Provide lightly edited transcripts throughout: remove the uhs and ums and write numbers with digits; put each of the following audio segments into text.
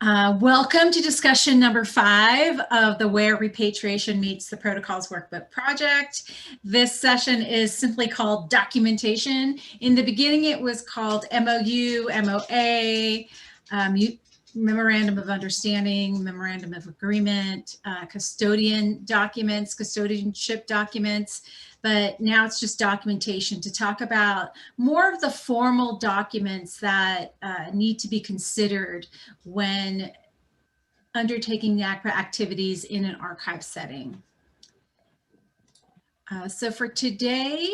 Welcome to discussion number 5 of the Where Repatriation Meets the Protocols Workbook project. This session is simply called Documentation. In the beginning, it was called MOU, MOA, Memorandum of Understanding, Memorandum of Agreement, custodian documents, custodianship documents, but now it's just documentation to talk about more of the formal documents that need to be considered when undertaking NAGPRA activities in an archive setting. So for today,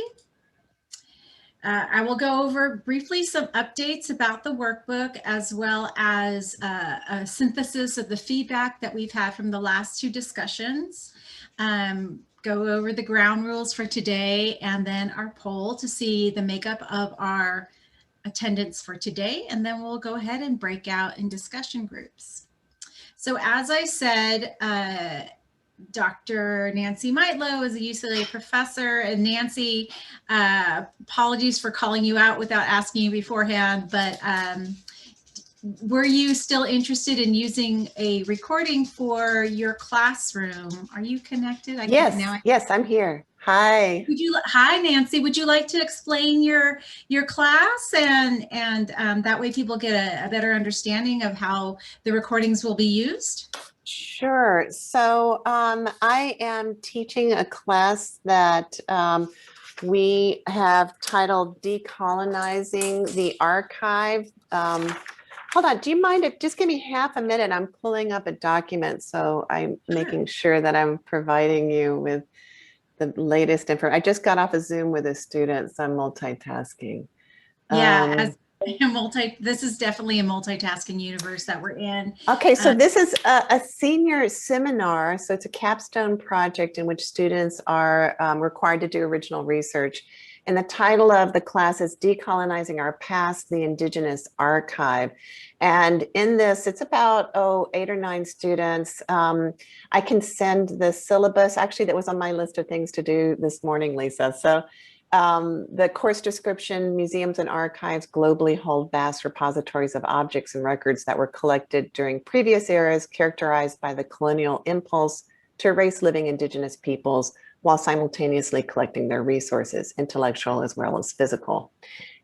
I will go over briefly some updates about the workbook, as well as a synthesis of the feedback that we've had from the last 2 discussions. Go over the ground rules for today, and then our poll to see the makeup of our attendance for today. And then we'll go ahead and break out in discussion groups. So as I said, Dr. Nancy Meitlow is a UCLA professor, and Nancy, apologies for calling you out without asking you beforehand, but were you still interested in using a recording for your classroom? Are you connected? Yes, I'm here. Hi. Hi, Nancy. Would you like to explain your class and that way people get a better understanding of how the recordings will be used? Sure. So I am teaching a class that we have titled Decolonizing the Archive. Hold on, do you mind if just give me half a minute? I'm pulling up a document, so I'm making sure that I'm providing you with the latest info. I just got off a Zoom with a student, so I'm multitasking. Yeah, this is definitely a multitasking universe that we're in. Okay, so this is a senior seminar. So it's a capstone project in which students are required to do original research. And the title of the class is Decolonizing Our Past, the Indigenous Archive. And in this, it's about, 8 or 9 students. I can send the syllabus. Actually, that was on my list of things to do this morning, Lisa. So the course description: museums and archives globally hold vast repositories of objects and records that were collected during previous eras, characterized by the colonial impulse to erase living Indigenous peoples while simultaneously collecting their resources, intellectual as well as physical.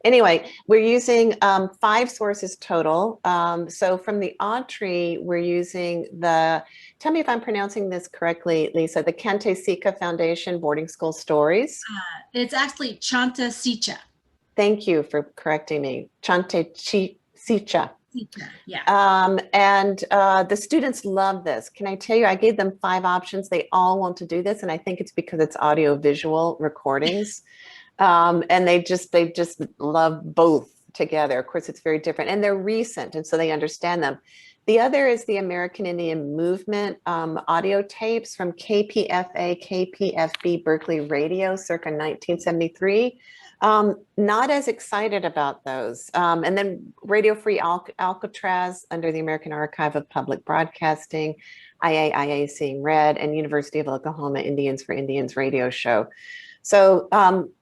Anyway, we're using 5 sources total. So from the Autry, we're using tell me if I'm pronouncing this correctly, Lisa, the Kente Sika Foundation Boarding School Stories. It's actually Chanta Sicha. Thank you for correcting me. Chante Sicha. Yeah. And the students love this. Can I tell you, I gave them 5 options. They all want to do this. And I think it's because it's audio visual recordings. And they just love both together. Of course, it's very different, and they're recent, and so they understand them. The other is the American Indian Movement audio tapes from KPFA, KPFB Berkeley Radio circa 1973. Not as excited about those. And then Radio Free Alcatraz under the American Archive of Public Broadcasting, IAIA Seeing Red, and University of Oklahoma Indians for Indians radio show. So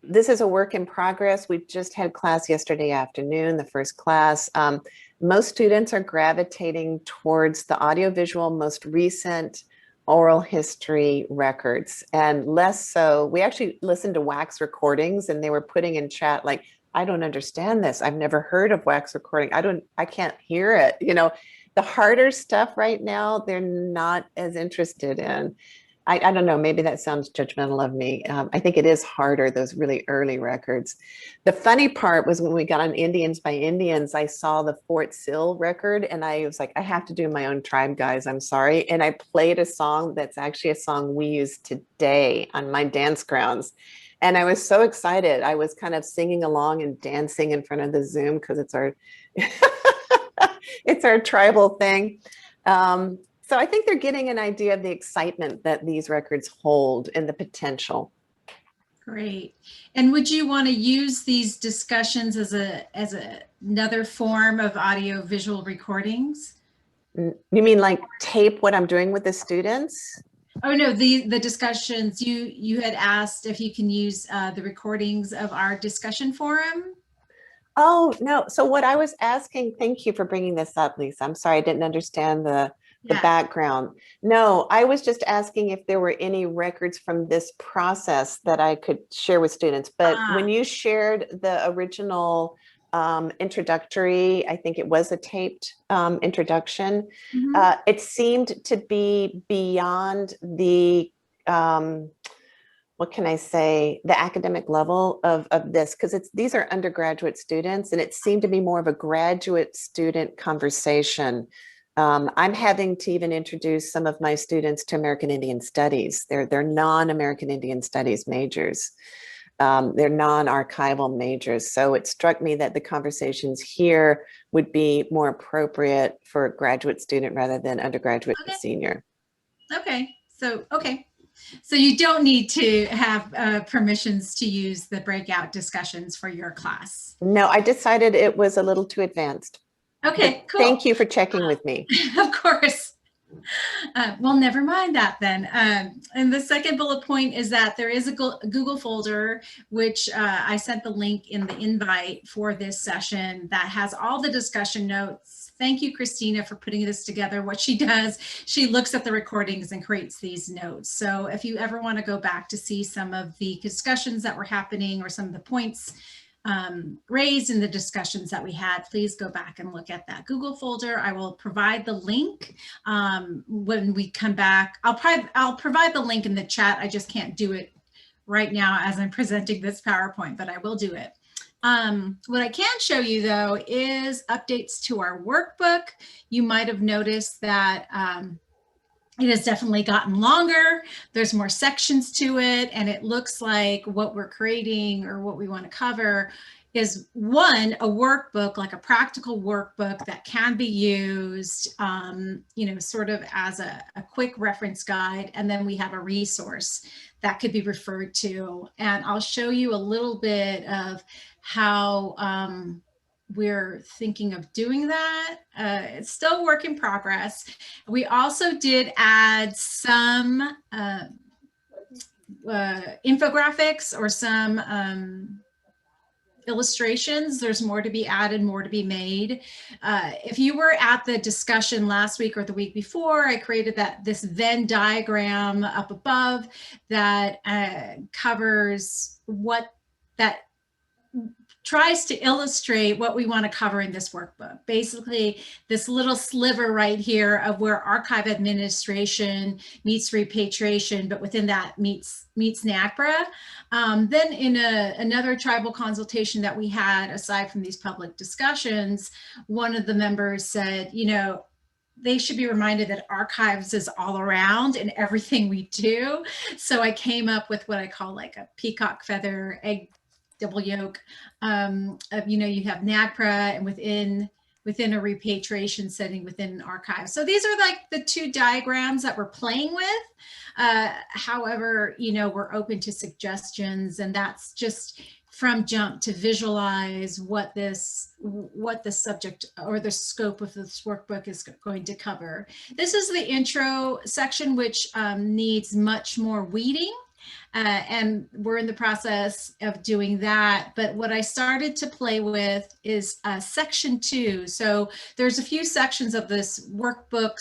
this is a work in progress. We just had class yesterday afternoon, the first class. Most students are gravitating towards the audiovisual, most recent oral history records, and less so. We actually listened to wax recordings, and they were putting in chat like, I don't understand this. I've never heard of wax recording. I can't hear it. You know, the harder stuff right now, they're not as interested in. I don't know, maybe that sounds judgmental of me. I think it is harder, those really early records. The funny part was when we got on Indians by Indians, I saw the Fort Sill record, and I was like, I have to do my own tribe, guys, I'm sorry. And I played a song that's actually a song we use today on my dance grounds. And I was so excited. I was kind of singing along and dancing in front of the Zoom because it's our, it's our tribal thing. So I think they're getting an idea of the excitement that these records hold and the potential. Great. And would you want to use these discussions as another form of audio visual recordings? You mean like tape what I'm doing with the students? Oh no, the discussions you had asked if you can use the recordings of our discussion forum. Oh, no. So what I was asking, thank you for bringing this up, Lisa. I'm sorry, I didn't understand the Yeah. background. No, I was just asking if there were any records from this process that I could share with students. But when Ah, you shared the original introductory, I think it was a taped introduction, mhm. it seemed to be beyond the what can I say, the academic level of this, because these are undergraduate students, and it seemed to be more of a graduate student conversation. I'm having to even introduce some of my students to American Indian Studies. They're non-American Indian Studies majors. They're non-archival majors. So it struck me that the conversations here would be more appropriate for a graduate student rather than undergraduate and Okay. senior. Okay. Okay. So you don't need to have permissions to use the breakout discussions for your class. No, I decided it was a little too advanced. But Okay, cool. thank you for checking with me. Of course. Well, never mind that then. And the second bullet point is that there is a Google folder, which I sent the link in the invite for this session that has all the discussion notes. Thank you, Christina, for putting this together. What she does, she looks at the recordings and creates these notes. So if you ever want to go back to see some of the discussions that were happening or some of the points raised in the discussions that we had, please go back and look at that Google folder. I will provide the link when we come back. I'll provide the link in the chat. I just can't do it right now as I'm presenting this PowerPoint, but I will do it. What I can show you though is updates to our workbook. You might have noticed that it has definitely gotten longer. There's more sections to it, and it looks like what we're creating or what we want to cover is one, a workbook, like a practical workbook that can be used, sort of as a quick reference guide. And then we have a resource that could be referred to. And I'll show you a little bit of how we're thinking of doing that. It's still a work in progress. We also did add some infographics or some illustrations. There's more to be added, more to be made. If you were at the discussion last week or the week before, I created this Venn diagram up above that covers what that tries to illustrate what we want to cover in this workbook. Basically, this little sliver right here of where archive administration meets repatriation, but within that meets NAGPRA. Then in another tribal consultation that we had, aside from these public discussions, one of the members said, they should be reminded that archives is all around in everything we do. So I came up with what I call like a peacock feather, egg double yolk. You have NAGPRA and within a repatriation setting within an archive. So these are like the two diagrams that we're playing with. However, we're open to suggestions, and that's just from jump to visualize what the subject or the scope of this workbook is going to cover. This is the intro section, which needs much more weeding. And we're in the process of doing that. But what I started to play with is section 2. So there's a few sections of this workbook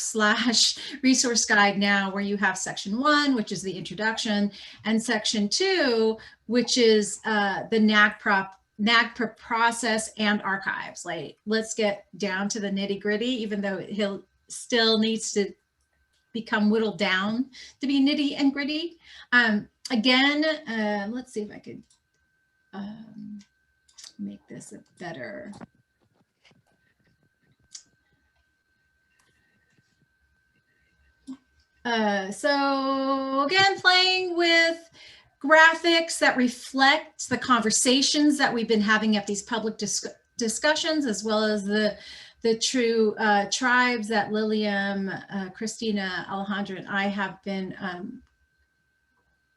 / resource guide now where you have section 1, which is the introduction, and section 2, which is the NAGPRA process and archives. Like, let's get down to the nitty gritty, even though he'll still needs to become whittled down to be nitty and gritty. Again, let's see if I could make this a better. So again, playing with graphics that reflect the conversations that we've been having at these public discussions, as well as the true tribes that Lilium, Christina, Alejandra, and I have been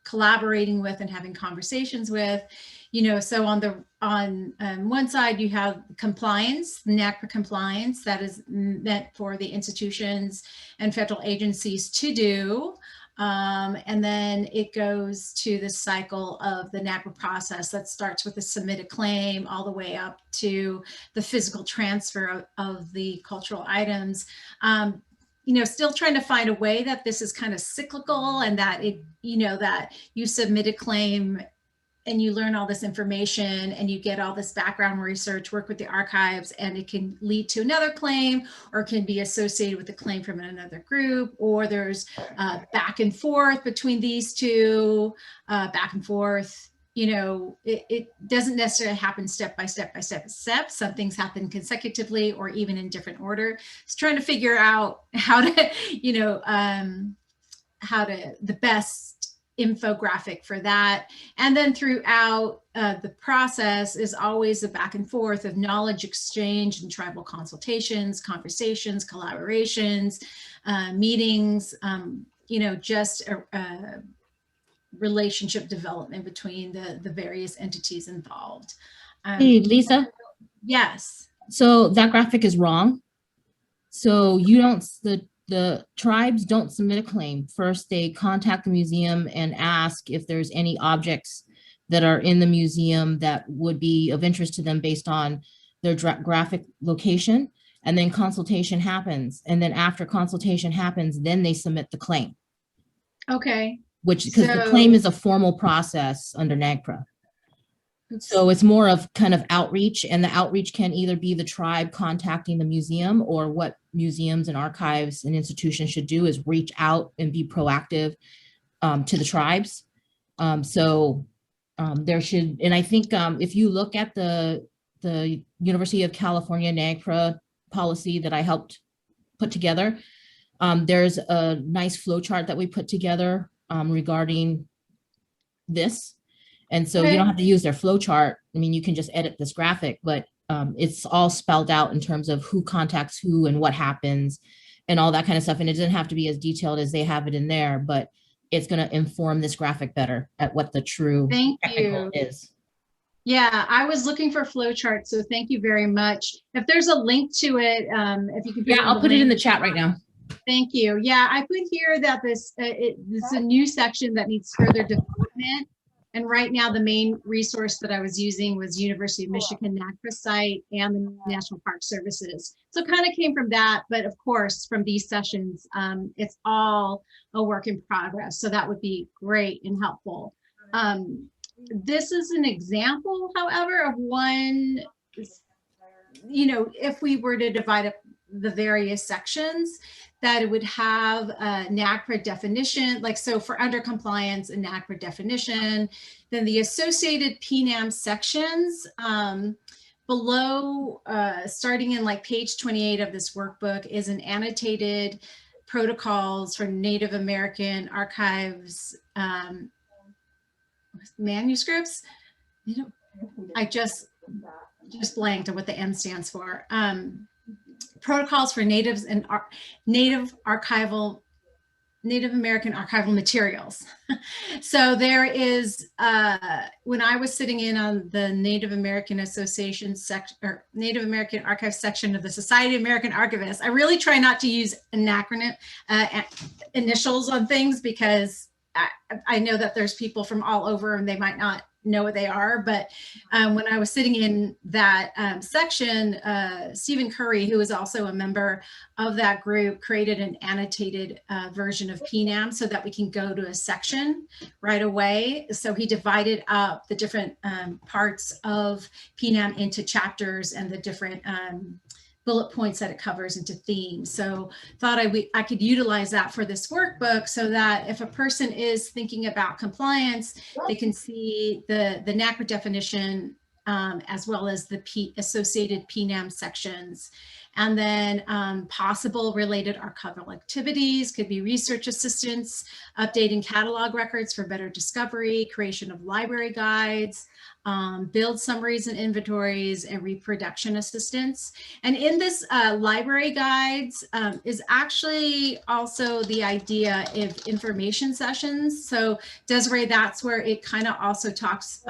collaborating with and having conversations with. So on one side you have compliance, NAGPRA compliance, that is meant for the institutions and federal agencies to do. And then it goes to the cycle of the NAGPRA process that starts with the submitted claim all the way up to the physical transfer of the cultural items. You know, still trying to find a way that this is kind of cyclical and that it, you know, that you submit a claim and you learn all this information and you get all this background research, work with the archives, and it can lead to another claim or can be associated with a claim from another group, or there's back and forth between these two, back and forth. You know, it doesn't necessarily happen step by step by step by step. Some things happen consecutively or even in different order. It's trying to figure out how to, you know, the best infographic for that. And then throughout the process is always a back and forth of knowledge exchange and tribal consultations, conversations, collaborations, meetings, you know, just a relationship development between the various entities involved. Hey, Lisa. Yes. So that graphic is wrong. So you don't, the tribes don't submit a claim. First, they contact the museum and ask if there's any objects that are in the museum that would be of interest to them based on their graphic location. And then consultation happens. And then after consultation happens, then they submit the claim. Okay. Which, because the claim is a formal process under NAGPRA. So it's more of kind of outreach, and the outreach can either be the tribe contacting the museum, or what museums and archives and institutions should do is reach out and be proactive to the tribes. There should, and I think if you look at the University of California NAGPRA policy that I helped put together, there's a nice flowchart that we put together regarding this. And so you don't have to use their flow chart. I mean, you can just edit this graphic, but it's all spelled out in terms of who contacts who and what happens and all that kind of stuff. And it doesn't have to be as detailed as they have it in there, but it's going to inform this graphic better at what the true technical is. Yeah, I was looking for flow charts, so thank you very much. If there's a link to it, if you could. I'll put it in the chat right now. Thank you. Yeah, I put here that this is a new section that needs further development. And right now, the main resource that I was using was University of Michigan NAGPRA site and the National Park Services. So it kind of came from that, but of course, from these sessions, it's all a work in progress. So that would be great and helpful. This is an example, however, of one, you know, if we were to divide up the various sections, that it would have a NAGPRA definition, like, so for under compliance, a NAGPRA definition, then the associated PNAAM sections below, starting in like page 28 of this workbook, is an annotated protocols for Native American archives manuscripts. You know, I just blanked on what the N stands for. Protocols for Native American Archival Materials. So there is, when I was sitting in on the Native American Association section, or Native American Archive section of the Society of American Archivists, I really try not to use acronym initials on things, because I know that there's people from all over and they might not know what they are. But when I was sitting in that section, Stephen Curry, who is also a member of that group, created an annotated version of PNAAM so that we can go to a section right away. So he divided up the different parts of PNAAM into chapters and the different bullet points that it covers into themes. So thought I could utilize that for this workbook, so that if a person is thinking about compliance, they can see the NAGPRA definition as well as the associated PNAAM sections. And then possible related archival activities could be research assistance, updating catalog records for better discovery, creation of library guides, build summaries and inventories, and reproduction assistance. And in this library guides is actually also the idea of information sessions. So Desiree, that's where it kind of also talks,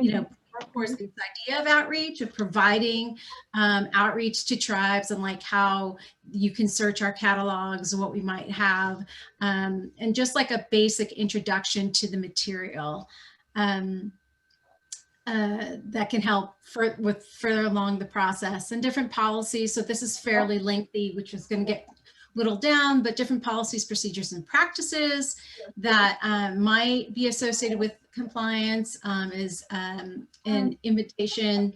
you know, of course, this idea of outreach, of providing outreach to tribes and like how you can search our catalogs and what we might have, and just like a basic introduction to the material that can help with further along the process, and different policies. So this is fairly lengthy, which is going to get whittled down, but different policies, procedures, and practices that might be associated with compliance is an invitation,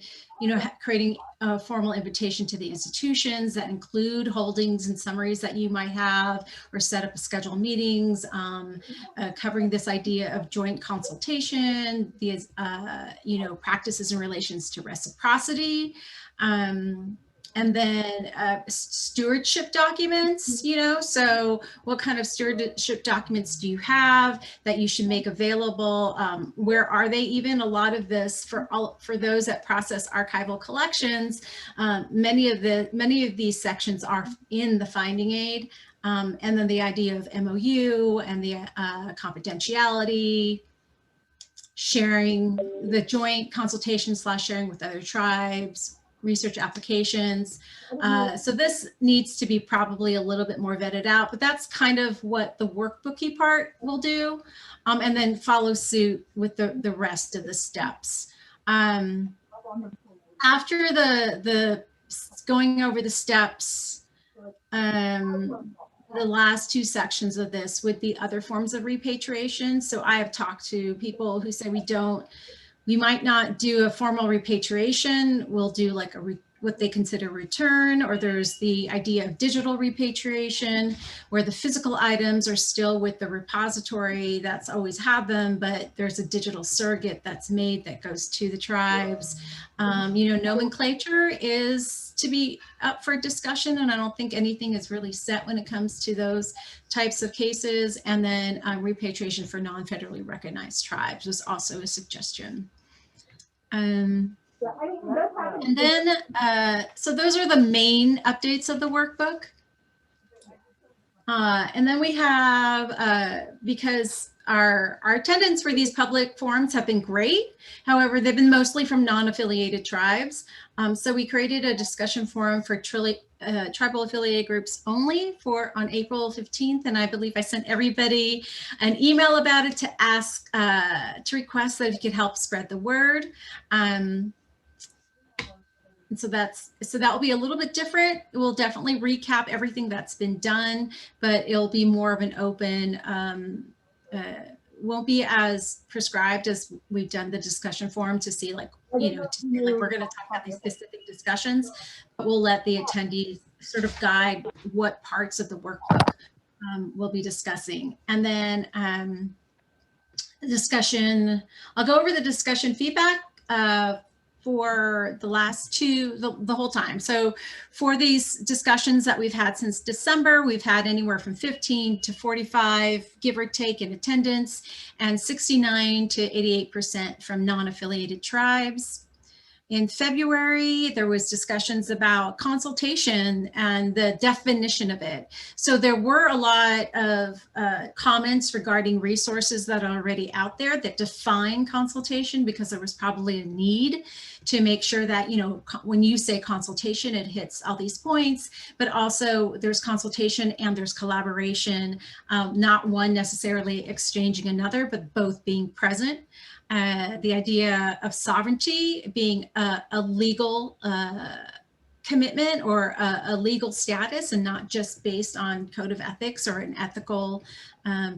creating a formal invitation to the institutions that include holdings and summaries that you might have, or set up a scheduled meetings, covering this idea of joint consultation, these, practices in relations to reciprocity, and then stewardship documents, so what kind of stewardship documents do you have that you should make available? Where are they even? A lot of this for those that process archival collections, many of these sections are in the finding aid. And then the idea of MOU and the confidentiality, sharing, the joint consultation / sharing with other tribes, research applications. So this needs to be probably a little bit more vetted out, but that's kind of what the workbooky part will do, and then follow suit with the rest of the steps. After the going over the steps, the last two sections of this would be other forms of repatriation. So I have talked to people who say we might not do a formal repatriation. We'll do like what they consider return, or there's the idea of digital repatriation, where the physical items are still with the repository that's always had them, but there's a digital surrogate that's made that goes to the tribes. Nomenclature is to be up for discussion, and I don't think anything is really set when it comes to those types of cases. And then repatriation for non-federally recognized tribes was also a suggestion. And then, so those are the main updates of the workbook. And then we have, because our attendance for these public forums have been great. However, they've been mostly from non-affiliated tribes. So we created a discussion forum for tribal affiliated groups only on April 15th. And I believe I sent everybody an email about it to ask, to request that you could help spread the word. And so that will be a little bit different. It will definitely recap everything that's been done, but it'll be more of an open, won't be as prescribed as we've done the discussion forum to see like, we're going to talk about these specific discussions, but we'll let the attendees sort of guide what parts of the workbook we'll be discussing. And then the discussion, I'll go over the discussion feedback for the last two, the whole time. So for these discussions that we've had since December, we've had anywhere from 15 to 45, give or take, in attendance, and 69 to 88% from non-affiliated tribes. In February, there was discussions about consultation and the definition of it. So there were a lot of comments regarding resources that are already out there that define consultation, because there was probably a need to make sure that, when you say consultation, it hits all these points, but also there's consultation and there's collaboration, not one necessarily exchanging another, but both being present. The idea of sovereignty being a legal commitment or a legal status, and not just based on code of ethics or an ethical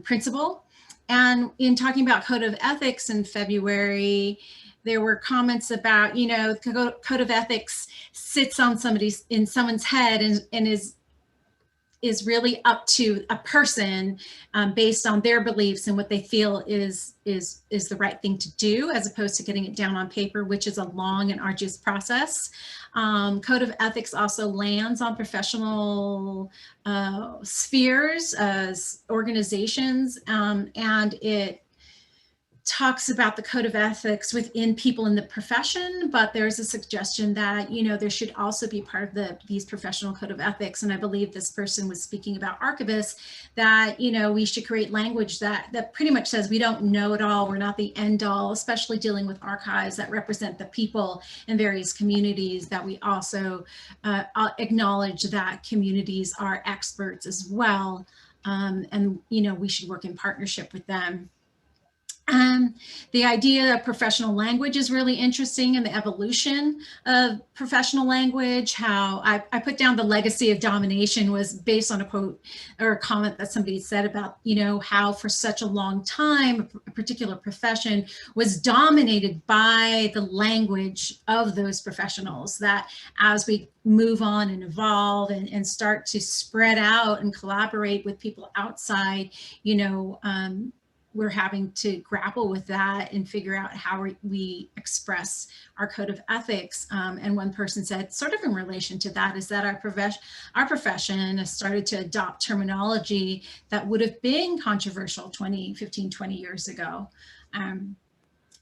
principle. And in talking about code of ethics in February, there were comments about, code of ethics sits on someone's head and is really up to a person based on their beliefs and what they feel is the right thing to do, as opposed to getting it down on paper, which is a long and arduous process. Code of ethics also lands on professional spheres as organizations, and it talks about the code of ethics within people in the profession, but there's a suggestion that, you know, there should also be part of these professional code of ethics. And I believe this person was speaking about archivists, that, you know, we should create language that pretty much says we don't know it all. We're not the end all, especially dealing with archives that represent the people in various communities, that we also acknowledge that communities are experts as well. And, you know, we should work in partnership with them. The idea of professional language is really interesting, and the evolution of professional language. How I put down the legacy of domination was based on a quote or a comment that somebody said about, you know, how for such a long time a particular profession was dominated by the language of those professionals, that as we move on and evolve and start to spread out and collaborate with people outside, you know, we're having to grapple with that and figure out how we express our code of ethics. And one person said, sort of in relation to that, is that our profession has started to adopt terminology that would have been controversial 15, 20 years ago.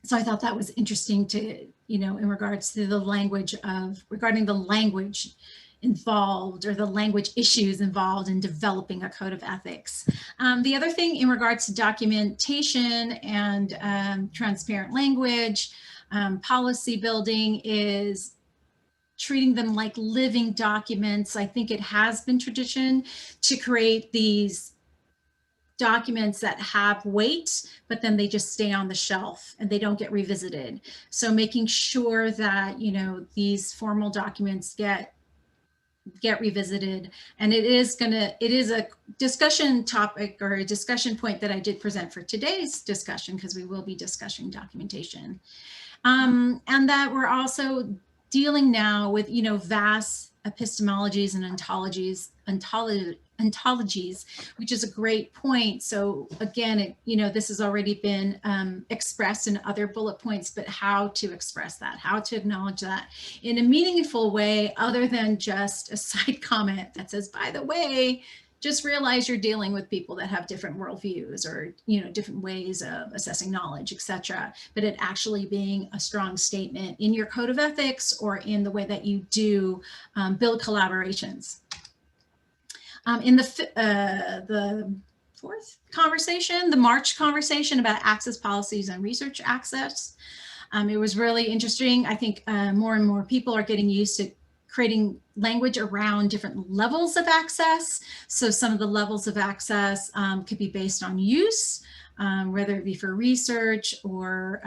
So I thought that was interesting to, you know, in regards to the language regarding the language involved, or the language issues involved in developing a code of ethics. The other thing in regards to documentation and transparent language, policy building, is treating them like living documents. I think it has been tradition to create these documents that have weight, but then they just stay on the shelf and they don't get revisited. So making sure that, you know, these formal documents get revisited. And it is a discussion topic, or a discussion point, that I did present for today's discussion, because we will be discussing documentation. And that we're also dealing now with, you know, vast epistemologies and ontologies, which is a great point. So again, you know, this has already been expressed in other bullet points, but how to express that, how to acknowledge that in a meaningful way, other than just a side comment that says, by the way, just realize you're dealing with people that have different worldviews, or, you know, different ways of assessing knowledge, etc. But it actually being a strong statement in your code of ethics, or in the way that you do build collaborations. In the fourth conversation, the March conversation about access policies and research access, it was really interesting. I think more and more people are getting used to creating language around different levels of access. So some of the levels of access could be based on use, whether it be for research, or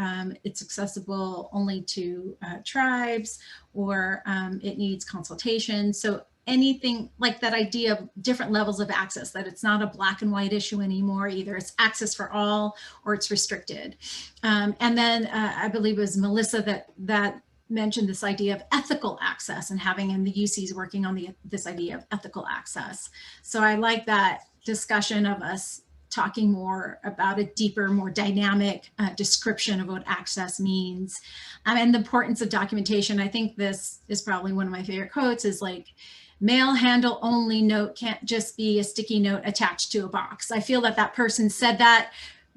it's accessible only to tribes, or it needs consultation. So anything like that idea of different levels of access, that it's not a black and white issue anymore. Either it's access for all, or it's restricted. And then I believe it was Melissa that mentioned this idea of ethical access, and having, and the UC's working on this idea of ethical access. So I like that discussion of us talking more about a deeper, more dynamic description of what access means, and the importance of documentation. I think this is probably one of my favorite quotes, is like, mail handle only note can't just be a sticky note attached to a box. I feel that that person said that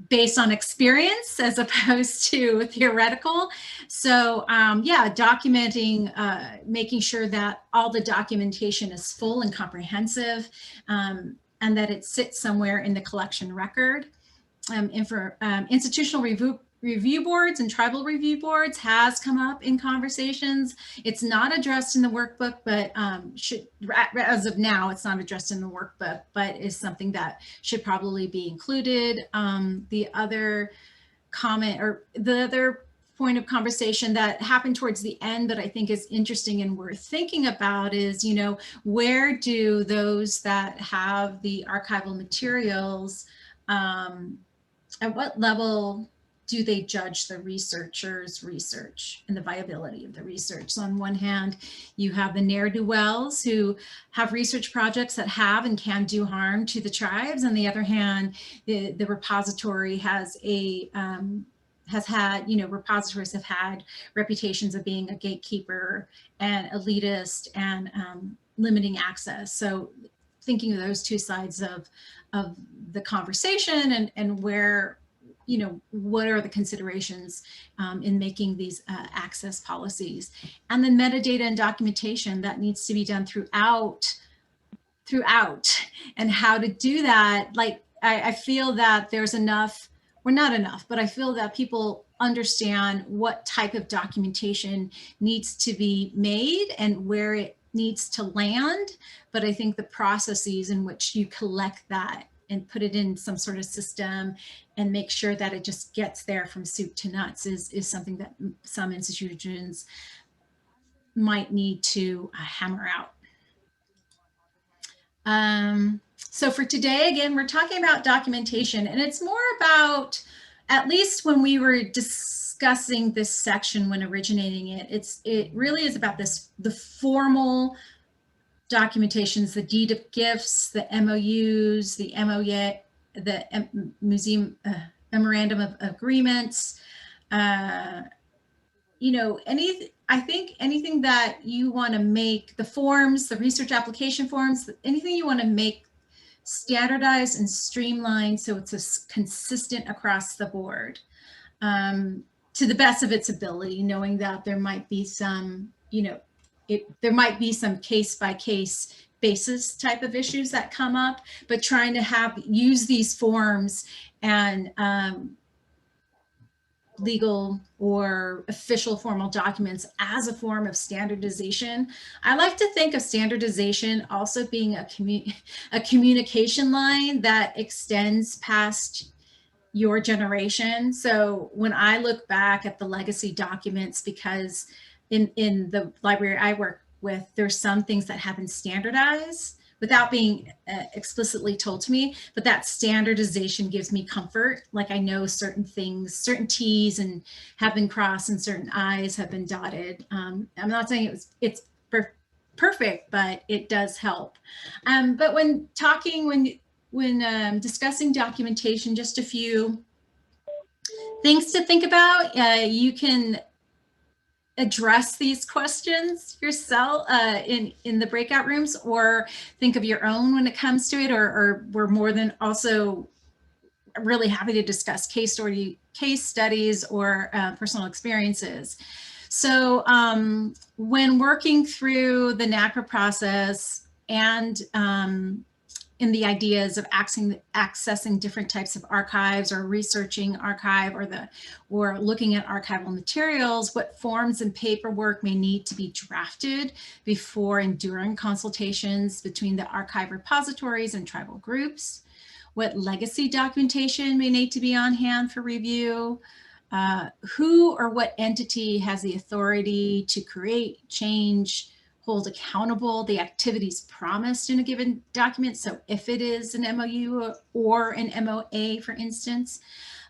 based on experience as opposed to theoretical. So yeah, documenting, making sure that all the documentation is full and comprehensive, and that it sits somewhere in the collection record. And for institutional review boards and tribal review boards has come up in conversations. It's not addressed in the workbook, but as of now, it's not addressed in the workbook, but is something that should probably be included. The other comment, or the other point of conversation that happened towards the end that I think is interesting and worth thinking about is, you know, where do those that have the archival materials, at what level do they judge the researcher's research and the viability of the research? So on one hand, you have the ne'er-do-wells who have research projects that have and can do harm to the tribes. On the other hand, the repository has had, you know, repositories have had reputations of being a gatekeeper and elitist and limiting access. So thinking of those two sides of the conversation, and where what are the considerations in making these access policies, and then metadata and documentation that needs to be done throughout, and how to do that. Like, I feel that there's enough, or not enough, but I feel that people understand what type of documentation needs to be made and where it needs to land. But I think the processes in which you collect that and put it in some sort of system and make sure that it just gets there from soup to nuts is something that some institutions might need to hammer out. So for today, again, we're talking about documentation, and it's more about, at least when we were discussing this section when originating it, it really is about the formal documentations, the deed of gifts, the MOUs, the MOA, the museum memorandum of agreements, I think anything that you want to make, the forms, the research application forms, anything you want to make standardized and streamlined so it's consistent across the board, to the best of its ability, knowing that there might be some, there might be some case by case basis type of issues that come up, but trying to use these forms and legal or official formal documents as a form of standardization. I like to think of standardization also being a communication line that extends past your generation. So when I look back at the legacy documents, because in the library I work with, there's some things that have been standardized without being explicitly told to me, but that standardization gives me comfort. Like, I know certain things, certain T's and have been crossed and certain I's have been dotted. I'm not saying it's perfect, but it does help. But when discussing documentation, just a few things to think about. You can address these questions yourself in the breakout rooms, or think of your own when it comes to it, or we're more than also really happy to discuss case studies or personal experiences. So when working through the NAGPRA process and in the ideas of accessing different types of archives, or researching archive, or looking at archival materials, what forms and paperwork may need to be drafted before and during consultations between the archive repositories and tribal groups, what legacy documentation may need to be on hand for review, who or what entity has the authority to create, change, hold accountable the activities promised in a given document. So if it is an MOU or an MOA, for instance,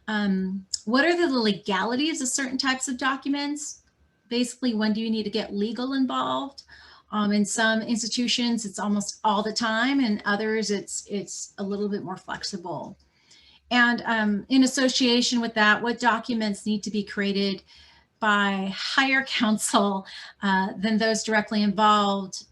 what are the legalities of certain types of documents? Basically, when do you need to get legal involved? In some institutions, it's almost all the time, and others, it's a little bit more flexible. And in association with that, what documents need to be created by higher counsel than those directly involved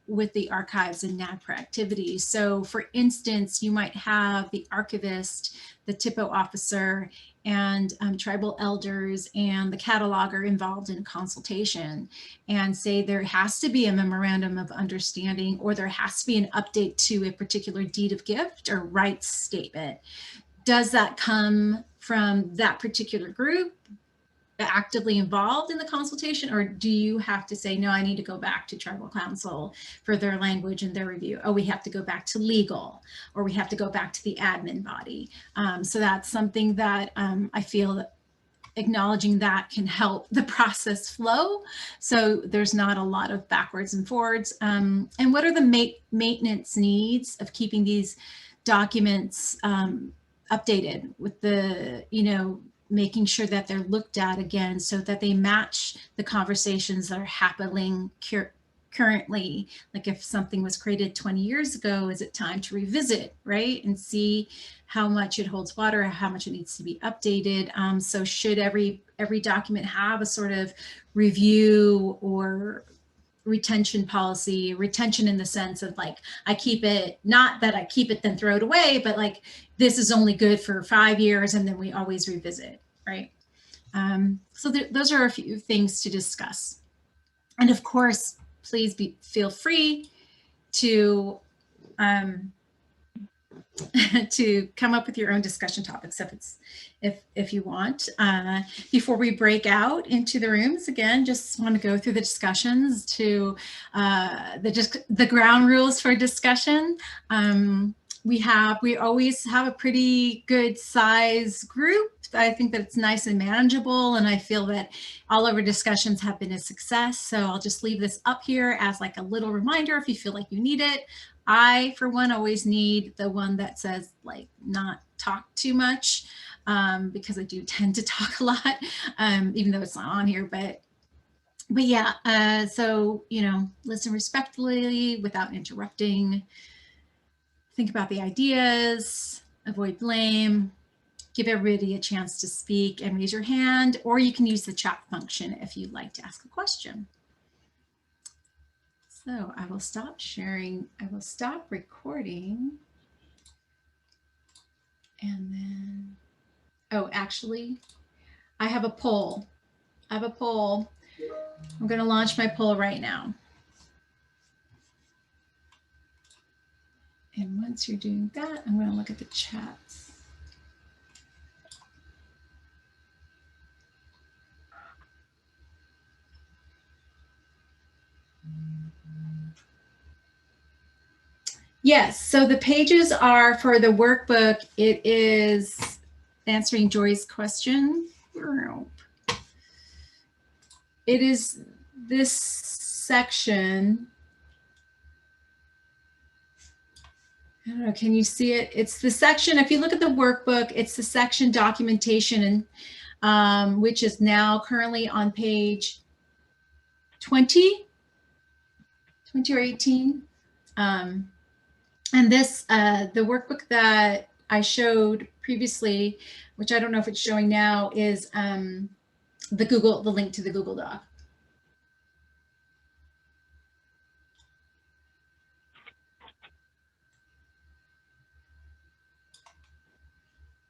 with the archives and NAGPRA activities. So for instance, you might have the archivist, the THPO officer, and tribal elders and the cataloger involved in consultation, and say there has to be a memorandum of understanding, or there has to be an update to a particular deed of gift or rights statement. Does that come from that particular group actively involved in the consultation, or do you have to say, no, I need to go back to tribal council for their language and their review? Oh, we have to go back to legal, or we have to go back to the admin body. So that's something that I feel that acknowledging that can help the process flow, so there's not a lot of backwards and forwards. And what are the maintenance needs of keeping these documents updated with the, making sure that they're looked at again so that they match the conversations that are happening currently. Like, if something was created 20 years ago, is it time to revisit, right? And see how much it holds water, how much it needs to be updated. So should every document have a sort of review or retention policy, retention in the sense of like, I keep it, not that I keep it then throw it away, but like, this is only good for 5 years and then we always revisit, right? So those are a few things to discuss. And of course, please feel free to to come up with your own discussion topics if you want. Before we break out into the rooms, again, just want to go through the discussions to the ground rules for discussion. We always have a pretty good size group. I think that it's nice and manageable, and I feel that all of our discussions have been a success. So I'll just leave this up here as like a little reminder if you feel like you need it. I, for one, always need the one that says like not talk too much, because I do tend to talk a lot, even though it's not on here, but yeah, so, you know, listen respectfully without interrupting, think about the ideas, avoid blame, give everybody a chance to speak and raise your hand, or you can use the chat function if you'd like to ask a question. So I will stop sharing. I will stop recording. And then, oh, actually, I have a poll. I have a poll. I'm going to launch my poll right now. And once you're doing that, I'm going to look at the chats. Yes, so the pages are for the workbook. It is answering Joy's question. It is this section. I don't know, can you see it? It's the section, if you look at the workbook, it's the section documentation, which is now currently on page 20 or 18. And this, the workbook that I showed previously, which I don't know if it's showing now, is the link to the Google Doc.